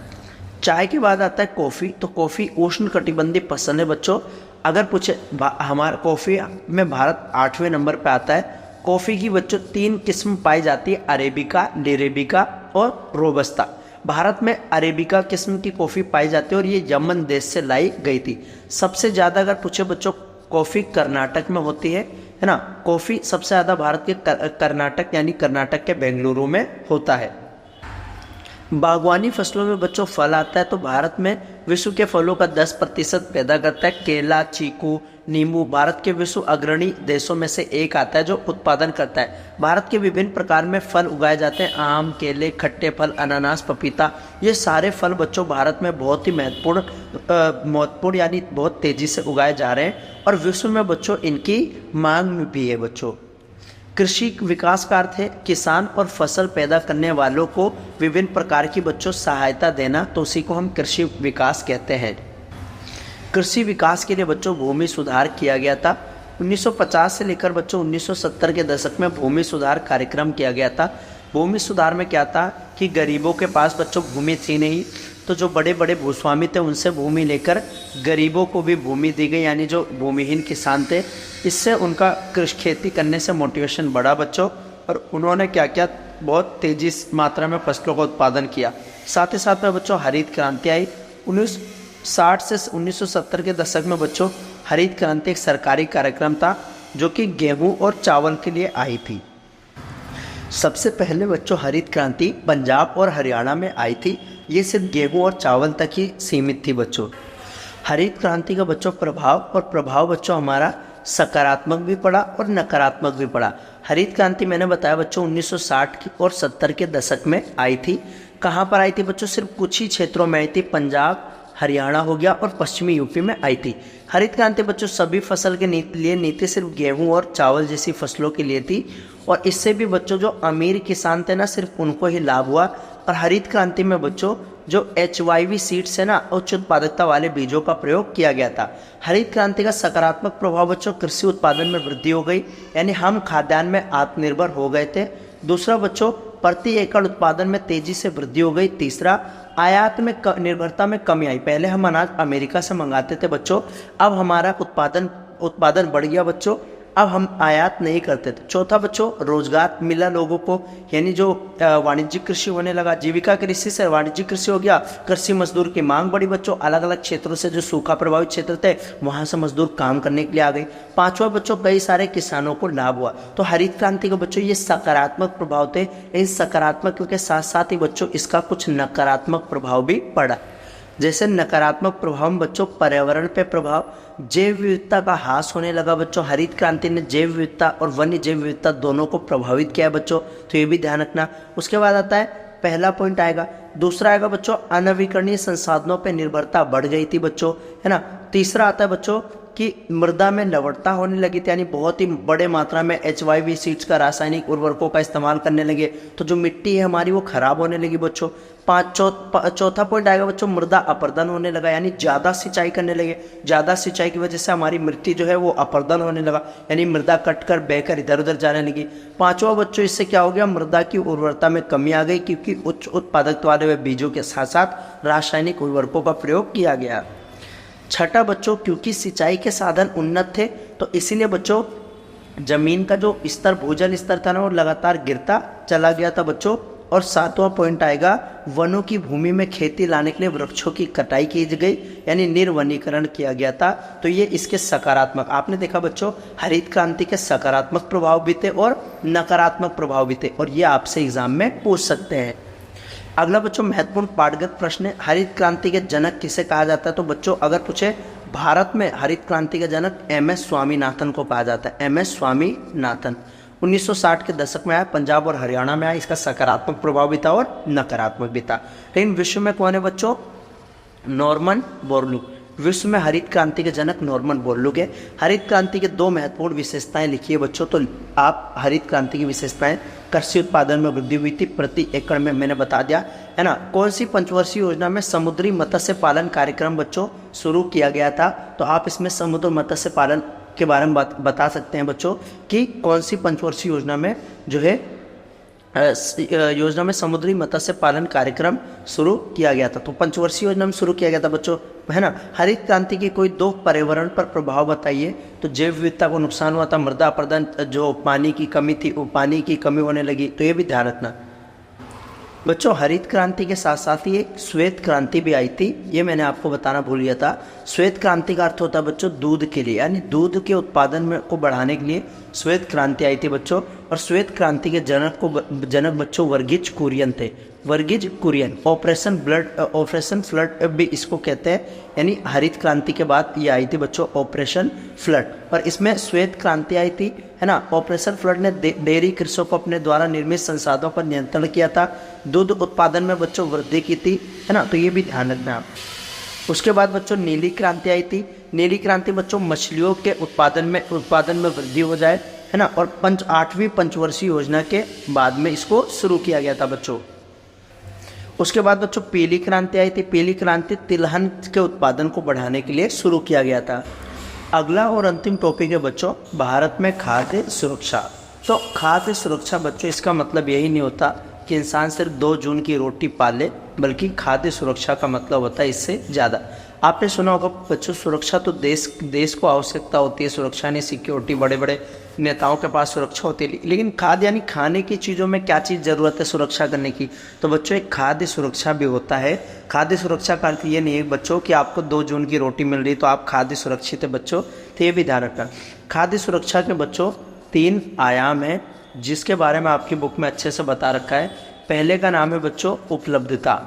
Speaker 1: चाय के बाद आता है कॉफ़ी। तो कॉफ़ी उष्ण कटिबंधीय फसल है बच्चों। अगर पूछे हमारा कॉफ़ी में भारत 8वें नंबर पर आता है। कॉफ़ी की बच्चों 3 किस्म पाई जाती है, अरेबिका, लिरेबिका और रोबस्ता। भारत में अरेबिका किस्म की कॉफ़ी पाई जाती है और ये यमन देश से लाई गई थी। सबसे ज़्यादा अगर पूछे बच्चों कॉफ़ी कर्नाटक में होती है ना। कॉफ़ी सबसे ज़्यादा भारत के कर्नाटक यानी कर्नाटक के बेंगलुरु में होता है। बागवानी फसलों में बच्चों फल आता है तो भारत में विश्व के फलों का 10% पैदा करता है। केला, चीकू, नींबू भारत के विश्व अग्रणी देशों में से एक आता है जो उत्पादन करता है। भारत के विभिन्न प्रकार में फल उगाए जाते हैं। आम, केले, खट्टे फल, अनानास, पपीता, ये सारे फल बच्चों भारत में बहुत ही महत्वपूर्ण यानी बहुत तेज़ी से उगाए जा रहे हैं और विश्व में बच्चों इनकी मांग भी है। बच्चों कृषि विकास का अर्थ है किसान और फसल पैदा करने वालों को विभिन्न प्रकार की बच्चों सहायता देना, तो उसी को हम कृषि विकास कहते हैं। कृषि विकास के लिए बच्चों भूमि सुधार किया गया था। 1950 से लेकर बच्चों 1970 के दशक में भूमि सुधार कार्यक्रम किया गया था। भूमि सुधार में क्या था कि गरीबों के पास बच्चों भूमि थी नहीं, तो जो बड़े बड़े भूस्वामी थे उनसे भूमि लेकर गरीबों को भी भूमि दी गई, यानी जो भूमिहीन किसान थे। इससे उनका कृषि खेती करने से मोटिवेशन बढ़ा बच्चों, और उन्होंने क्या किया, बहुत तेजी मात्रा में फसलों का उत्पादन किया। साथ ही साथ में बच्चों हरित क्रांति आई। 1960 से 1970 के दशक में बच्चों हरित क्रांति एक सरकारी कार्यक्रम था जो कि गेहूं और चावल के लिए आई थी। सबसे पहले बच्चों हरित क्रांति पंजाब और हरियाणा में आई थी। ये सिर्फ गेहूं और चावल तक ही सीमित थी बच्चों। हरित क्रांति का बच्चों प्रभाव बच्चों हमारा सकारात्मक भी पड़ा और नकारात्मक भी पड़ा। हरित क्रांति मैंने बताया बच्चों 1960 की और 70 के दशक में आई थी। कहाँ पर आई थी बच्चों? सिर्फ कुछ ही क्षेत्रों में आई थी। पंजाब, हरियाणा हो गया और पश्चिमी यूपी में आई थी। हरित क्रांति बच्चों सभी फसल के लिए नीति सिर्फ गेहूं और चावल जैसी फसलों के लिए थी, और इससे भी बच्चों जो अमीर किसान थे ना सिर्फ उनको ही लाभ हुआ। और हरित क्रांति में बच्चों जो HYV सीड्स है ना, उच्च उत्पादकता वाले बीजों का प्रयोग किया गया था। हरित क्रांति का सकारात्मक प्रभाव बच्चों कृषि उत्पादन में वृद्धि हो गई, यानी हम खाद्यान्न में आत्मनिर्भर हो गए थे। दूसरा बच्चों प्रति एकड़ उत्पादन में तेजी से वृद्धि हो गई। तीसरा आयात में निर्भरता में कमी आई। पहले हम अनाज अमेरिका से मंगाते थे बच्चों, अब हमारा उत्पादन बढ़ गया बच्चों, अब हम आयात नहीं करते थे। चौथा बच्चों रोजगार मिला लोगों को, यानी जो वाणिज्यिक कृषि होने लगा, जीविका कृषि से वाणिज्यिक कृषि हो गया। कृषि मजदूर की मांग बढ़ी बच्चों, अलग अलग क्षेत्रों से जो सूखा प्रभावित क्षेत्र थे वहां से मजदूर काम करने के लिए आ गए। पांचवा बच्चों कई सारे किसानों को लाभ हुआ। तो हरित क्रांति के बच्चों ये सकारात्मक प्रभाव थे। इन सकारात्मक के साथ साथ ही बच्चों इसका कुछ नकारात्मक प्रभाव भी पड़ा। जैसे नकारात्मक प्रभाव बच्चों पर्यावरण पे प्रभाव, जैव विविधता का ह्रास होने लगा बच्चों। हरित क्रांति ने जैव विविधता और वन्य जैव विविधता दोनों को प्रभावित किया है बच्चों, तो ये भी ध्यान रखना। उसके बाद आता है पहला पॉइंट आएगा। दूसरा आएगा बच्चों अनवीकरणीय संसाधनों पे निर्भरता बढ़ गई थी बच्चों, है ना। तीसरा आता है बच्चों कि मृदा में लवणता होने लगी थी, यानी बहुत ही बड़े मात्रा में HYV सीड्स का रासायनिक उर्वरकों का इस्तेमाल करने लगे, तो जो मिट्टी है हमारी वो खराब होने लगी बच्चों। चौथा पॉइंट आएगा बच्चों मृदा अपर्दन होने लगा, यानी ज़्यादा सिंचाई करने लगे। ज़्यादा सिंचाई की वजह से हमारी मिट्टी जो है वो अपर्दन होने लगा, यानी मृदा कटकर बहकर इधर उधर जाने लगी। पांचवा बच्चों इससे क्या हो गया, मृदा की उर्वरता में कमी आ गई, क्योंकि उच्च उत्पादकता वाले बीजों के साथ साथ रासायनिक उर्वरकों का प्रयोग किया गया। छठा बच्चों क्योंकि सिंचाई के साधन उन्नत थे तो इसीलिए बच्चों जमीन का जो स्तर भूजल स्तर था ना वो लगातार गिरता चला गया था बच्चों। और सातवां पॉइंट आएगा वनों की भूमि में खेती लाने के लिए वृक्षों की कटाई की गई, यानी निर्वनीकरण किया गया था। तो ये इसके सकारात्मक, आपने देखा बच्चों हरित क्रांति के सकारात्मक प्रभाव भी थे और नकारात्मक प्रभाव भी थे, और ये आपसे एग्जाम में पूछ सकते हैं। अगला बच्चों महत्वपूर्ण पाठगत प्रश्न है, हरित क्रांति के जनक किसे कहा जाता है? तो बच्चों अगर पूछे भारत में हरित क्रांति के जनक MS स्वामीनाथन को कहा जाता है। MS स्वामीनाथन 1960 के दशक में आया, पंजाब और हरियाणा में आया। इसका सकारात्मक प्रभाव भी था और नकारात्मक भी था। लेकिन विश्व में कौन है बच्चों? नॉर्मन बोरलुग। विश्व में हरित क्रांति के जनक नॉर्मन बोरलुग है। हरित क्रांति के दो महत्वपूर्ण विशेषताएं लिखी है बच्चों, तो आप हरित क्रांति की विशेषताएं, कृषि उत्पादन में वृद्धि हुई थी प्रति एकड़ में, मैंने बता दिया है ना। कौन सी पंचवर्षीय योजना में समुद्री मत्स्य पालन कार्यक्रम बच्चों शुरू किया गया था? तो आप इसमें समुद्र मत्स्य पालन के बारे में बता सकते हैं बच्चों कि कौन सी पंचवर्षीय योजना में जो है योजना में समुद्री मत्स्य पालन कार्यक्रम शुरू किया गया था। तो पंचवर्षीय योजना में शुरू किया गया था बच्चों, है ना। हरित क्रांति की कोई दो पर्यावरण पर प्रभाव बताइए। तो जैव विविधता को नुकसान हुआ था, मृदा अपर्दन, जो पानी की कमी थी वो पानी की कमी होने लगी, तो ये भी ध्यान रखना। बच्चों हरित क्रांति के साथ साथ ही एक श्वेत क्रांति भी आई थी, ये मैंने आपको बताना भूल गया था। श्वेत क्रांति का अर्थ होता है बच्चों दूध के लिए, यानी दूध के उत्पादन में को बढ़ाने के लिए श्वेत क्रांति आई थी बच्चों। और श्वेत क्रांति के जनक बच्चों वर्गीज कुरियन थे। वर्गीज कुरियन ऑपरेशन फ्लड भी इसको कहते हैं, यानी हरित क्रांति के बाद ये आई थी बच्चों ऑपरेशन फ्लड। और इसमें श्वेत क्रांति आई थी, है ना। ऑपरेशन फ्लड ने डेयरी कृषकों को अपने द्वारा निर्मित संसाधनों पर नियंत्रण किया था, दूध उत्पादन में बच्चों वृद्धि की थी, है ना। तो ये भी ध्यान रखना आप। उसके बाद बच्चों नीली क्रांति आई थी। नीली क्रांति बच्चों मछलियों के उत्पादन में वृद्धि हो जाए, है ना। और 8वीं पंचवर्षीय योजना के बाद में इसको शुरू किया गया था बच्चों। उसके बाद बच्चों पीली क्रांति आई थी। पीली क्रांति तिलहन के उत्पादन को बढ़ाने के लिए शुरू किया गया था। अगला और अंतिम टॉपिक है बच्चों भारत में खाद्य सुरक्षा। तो खाद्य सुरक्षा बच्चों इसका मतलब यही नहीं होता कि इंसान सिर्फ 2 जून की रोटी पाले, बल्कि खाद्य सुरक्षा का मतलब होता है इससे ज़्यादा। आपने सुना होगा बच्चों सुरक्षा तो देश को आवश्यकता होती है, सुरक्षा नहीं सिक्योरिटी, बड़े बड़े नेताओं के पास सुरक्षा होती है, लेकिन खाद्य यानी खाने की चीज़ों में क्या चीज़ ज़रूरत है सुरक्षा करने की, तो बच्चों एक खाद्य सुरक्षा भी होता है। खाद्य सुरक्षा का अर्थ ये नहीं है बच्चों कि आपको 2 जून की रोटी मिल रही तो आप खाद्य सुरक्षित है बच्चों, तो ये भी ध्यान रखना। खाद्य सुरक्षा के बच्चों 3 आयाम हैं जिसके बारे में आपकी बुक में अच्छे से बता रखा है। पहले का नाम है बच्चों उपलब्धता,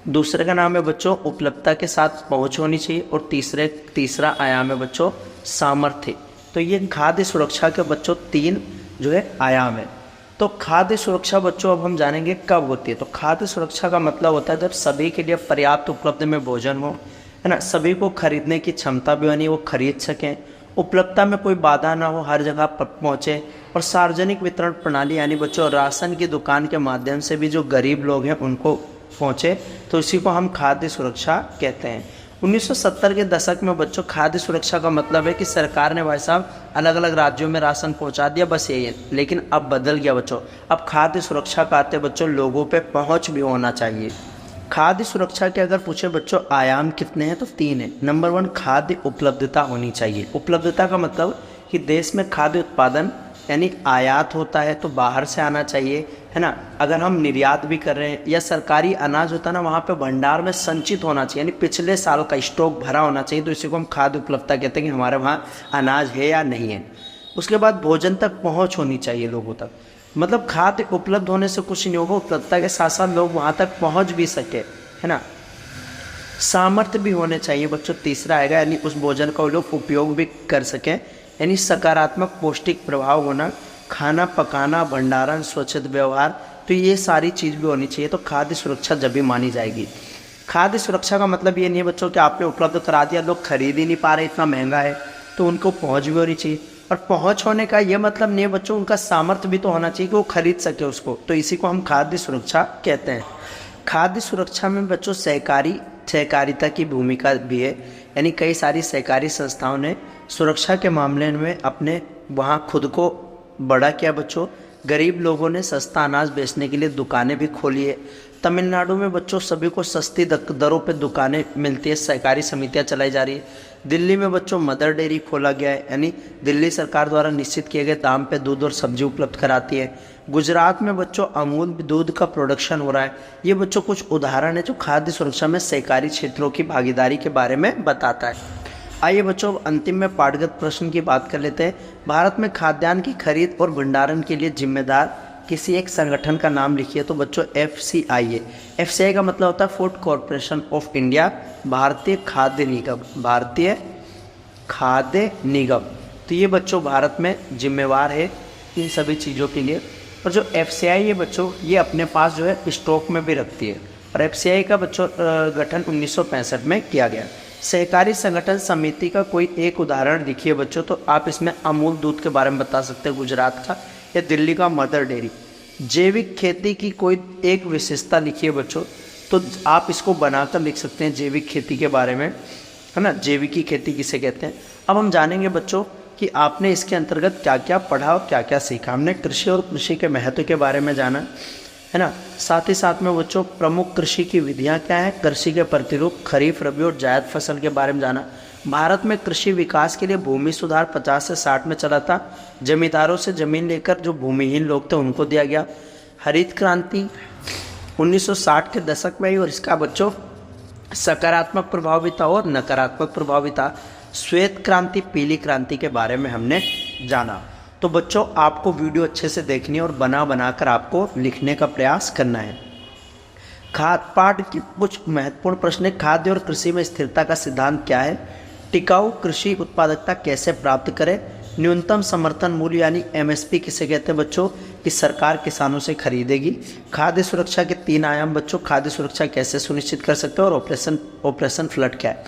Speaker 1: दूसरे का नाम है बच्चों उपलब्धता के साथ पहुंच होनी चाहिए, और तीसरा आयाम है बच्चों सामर्थ्य। तो ये खाद्य सुरक्षा के बच्चों 3 जो है आयाम है। तो खाद्य सुरक्षा बच्चों अब हम जानेंगे कब होती है। तो खाद्य सुरक्षा का मतलब होता है जब सभी के लिए पर्याप्त उपलब्ध में भोजन हो, है ना, सभी को खरीदने की क्षमता भी होनी, वो खरीद सकें, उपलब्धता में कोई बाधा ना हो, हर जगह पहुँचे, और सार्वजनिक वितरण प्रणाली यानी बच्चों राशन की दुकान के माध्यम से भी जो गरीब लोग हैं उनको पहुँचे, तो इसी को हम खाद्य सुरक्षा कहते हैं। 1970 के दशक में बच्चों खाद्य सुरक्षा का मतलब है कि सरकार ने भाई साहब अलग अलग राज्यों में राशन पहुंचा दिया, बस यही है। लेकिन अब बदल गया बच्चों, अब खाद्य सुरक्षा का आते बच्चों लोगों पे पहुंच भी होना चाहिए। खाद्य सुरक्षा के अगर पूछे बच्चों आयाम कितने हैं तो 3 है। नंबर 1 खाद्य उपलब्धता होनी चाहिए। उपलब्धता का मतलब कि देश में खाद्य उत्पादन यानी आयात होता है तो बाहर से आना चाहिए, है ना। अगर हम निर्यात भी कर रहे हैं या सरकारी अनाज होता है ना, वहाँ पे भंडार में संचित होना चाहिए, यानी पिछले साल का स्टॉक भरा होना चाहिए, तो इसी को हम खाद्य उपलब्धता कहते हैं कि हमारे वहाँ अनाज है या नहीं है। उसके बाद भोजन तक पहुँच होनी चाहिए लोगों तक, मतलब खाद्य उपलब्ध होने से कुछ नहीं होगा, उपलब्धता के साथ साथ लोग वहाँ तक पहुँच भी सके, है ना। सामर्थ्य भी होने चाहिए बच्चों, तीसरा आएगा, यानी उस भोजन का लोग उपयोग भी कर सकें, यानी सकारात्मक पौष्टिक प्रभाव होना, खाना पकाना, भंडारण, स्वच्छता व्यवहार, तो ये सारी चीज़ भी होनी चाहिए। तो खाद्य सुरक्षा जब भी मानी जाएगी। खाद्य सुरक्षा का मतलब ये नहीं है बच्चों कि आपने उपलब्ध करा दिया, लोग खरीद ही नहीं पा रहे, इतना महंगा है, तो उनको पहुंच भी होनी चाहिए। और पहुंच होने का ये मतलब नहीं है बच्चों, उनका सामर्थ्य भी तो होना चाहिए कि वो खरीद सके उसको, तो इसी को हम खाद्य सुरक्षा कहते हैं। खाद्य सुरक्षा में बच्चों सहकारिता की भूमिका भी है, यानी कई सारी सहकारी संस्थाओं ने सुरक्षा के मामले में अपने वहाँ खुद को बड़ा किया बच्चों। गरीब लोगों ने सस्ता अनाज बेचने के लिए दुकानें भी खोली है। तमिलनाडु में बच्चों सभी को सस्ती दरों पे दुकानें मिलती है, सहकारी समितियां चलाई जा रही है। दिल्ली में बच्चों मदर डेयरी खोला गया है, यानी दिल्ली सरकार द्वारा निश्चित किए गए दाम पे दूध और सब्जी उपलब्ध कराती है। गुजरात में बच्चों अमूल दूध का प्रोडक्शन हो रहा है। ये बच्चों कुछ उदाहरण है जो खाद्य सुरक्षा में सहकारी क्षेत्रों की भागीदारी के बारे में बताता है। आइए बच्चों अंतिम में पाठगत प्रश्न की बात कर लेते हैं। भारत में खाद्यान्न की खरीद और भंडारण के लिए जिम्मेदार किसी एक संगठन का नाम लिखिए, तो बच्चों FCI है। FCI का मतलब होता है फूड कॉरपोरेशन ऑफ इंडिया, भारतीय खाद्य निगम, भारतीय खाद्य निगम। तो ये बच्चों भारत में जिम्मेवार है इन सभी चीज़ों के लिए। और जो FCI है बच्चों ये अपने पास जो है स्टॉक में भी रखती है। और FCI का बच्चों गठन 1965 में किया गया। सहकारी संगठन समिति का कोई एक उदाहरण लिखिए बच्चों, तो आप इसमें अमूल दूध के बारे में बता सकते हैं गुजरात का, या दिल्ली का मदर डेयरी। जैविक खेती की कोई एक विशेषता लिखिए बच्चों, तो आप इसको बनाकर लिख सकते हैं जैविक खेती के बारे में, है ना, जैविकी खेती किसे कहते हैं। अब हम जानेंगे बच्चों कि आपने इसके अंतर्गत क्या क्या पढ़ा और क्या क्या सीखा। हमने कृषि और कृषि के महत्व के बारे में जाना, है ना, साथ ही साथ में बच्चों प्रमुख कृषि की विधियां क्या हैं, कृषि के प्रतिरूप, खरीफ, रबी और जायद फसल के बारे में जाना। भारत में कृषि विकास के लिए भूमि सुधार 50 से 60 में चला था। जमींदारों से जमीन लेकर जो भूमिहीन लोग थे उनको दिया गया। हरित क्रांति 1960 के दशक में आई और इसका बच्चों सकारात्मक प्रभाव भी था और नकारात्मक प्रभाव भी था। श्वेत क्रांति, पीली क्रांति के बारे में हमने जाना। तो बच्चों आपको वीडियो अच्छे से देखनी है और बना कर आपको लिखने का प्रयास करना है। खाद्य पाठ की कुछ महत्वपूर्ण प्रश्न है। खाद्य और कृषि में स्थिरता का सिद्धांत क्या है? टिकाऊ कृषि उत्पादकता कैसे प्राप्त करें? न्यूनतम समर्थन मूल्य यानी एमएसपी किसे कहते हैं बच्चों? कि सरकार किसानों से खरीदेगी। खाद्य सुरक्षा के 3 आयाम बच्चों, खाद्य सुरक्षा कैसे सुनिश्चित कर सकते हो और ऑपरेशन फ्लड क्या है?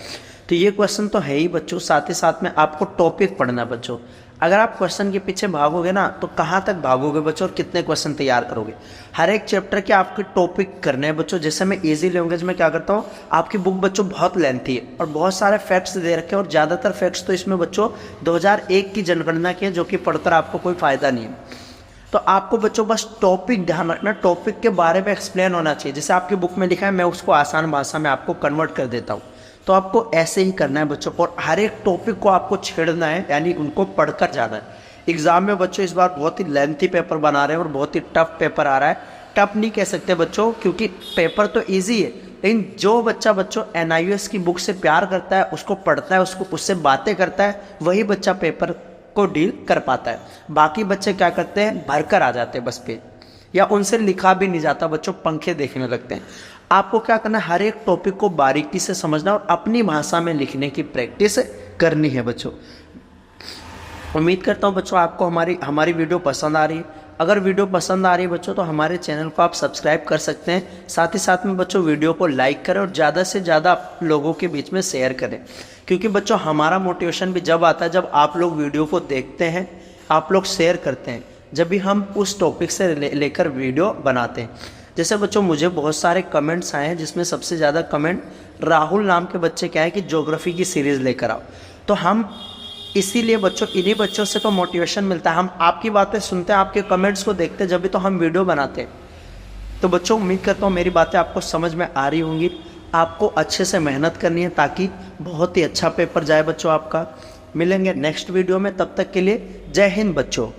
Speaker 1: तो ये क्वेश्चन तो है ही बच्चों, साथ ही साथ में आपको टॉपिक पढ़ना बच्चों। अगर आप क्वेश्चन के पीछे भागोगे ना तो कहाँ तक भागोगे बच्चों और कितने क्वेश्चन तैयार करोगे? हर एक चैप्टर के आपके टॉपिक करने हैं बच्चों। जैसे मैं इजी लैंग्वेज में क्या करता हूँ, आपकी बुक बच्चों बहुत लेंथी है और बहुत सारे फैक्ट्स दे रखे हैं और ज़्यादातर फैक्ट्स तो इसमें बच्चों 2001 की जनगणना की है, जो कि पढ़कर आपको कोई फ़ायदा नहीं है। तो आपको बच्चों बस टॉपिक ध्यान रखना, टॉपिक के बारे में एक्सप्लेन होना चाहिए। जैसे आपकी बुक में लिखा है, मैं उसको आसान भाषा में आपको कन्वर्ट कर देता हूँ। तो आपको ऐसे ही करना है बच्चों और हर एक टॉपिक को आपको छेड़ना है, यानी उनको पढ़कर जाना है। एग्जाम में बच्चों इस बार बहुत ही लेंथी पेपर बना रहे हैं और बहुत ही टफ पेपर आ रहा है। टफ नहीं कह सकते बच्चों, क्योंकि पेपर तो इजी है, लेकिन जो बच्चा बच्चों NIOS की बुक से प्यार करता है, उसको पढ़ता है, उससे बातें करता है, वही बच्चा पेपर को डील कर पाता है। बाकी बच्चे क्या करते हैं, भरकर आ जाते हैं बस पे, या उनसे लिखा भी नहीं जाता बच्चों, पंखे देखने लगते हैं। आपको क्या करना है, हर एक टॉपिक को बारीकी से समझना और अपनी भाषा में लिखने की प्रैक्टिस करनी है बच्चों। उम्मीद करता हूँ बच्चों आपको हमारी वीडियो पसंद आ रही है। अगर वीडियो पसंद आ रही है बच्चों तो हमारे चैनल को आप सब्सक्राइब कर सकते हैं। साथ ही साथ में बच्चों वीडियो को लाइक करें और ज़्यादा से ज़्यादा लोगों के बीच में शेयर करें, क्योंकि बच्चों हमारा मोटिवेशन भी जब आता है जब आप लोग वीडियो को देखते हैं, आप लोग शेयर करते हैं, जब भी हम उस टॉपिक से लेकर वीडियो बनाते हैं। जैसे बच्चों मुझे बहुत सारे कमेंट्स आए हैं, जिसमें सबसे ज़्यादा कमेंट राहुल नाम के बच्चे क्या है कि ज्योग्राफी की सीरीज़ लेकर आओ। तो हम इसीलिए बच्चों, इन्हीं बच्चों से तो मोटिवेशन मिलता है। हम आपकी बातें सुनते हैं, आपके कमेंट्स को देखते हैं, जब भी तो हम वीडियो बनाते हैं। तो बच्चों उम्मीद करता हूँ मेरी बातें आपको समझ में आ रही होंगी। आपको अच्छे से मेहनत करनी है ताकि बहुत ही अच्छा पेपर जाए बच्चों आपका। मिलेंगे नेक्स्ट वीडियो में, तब तक के लिए जय हिंद बच्चों।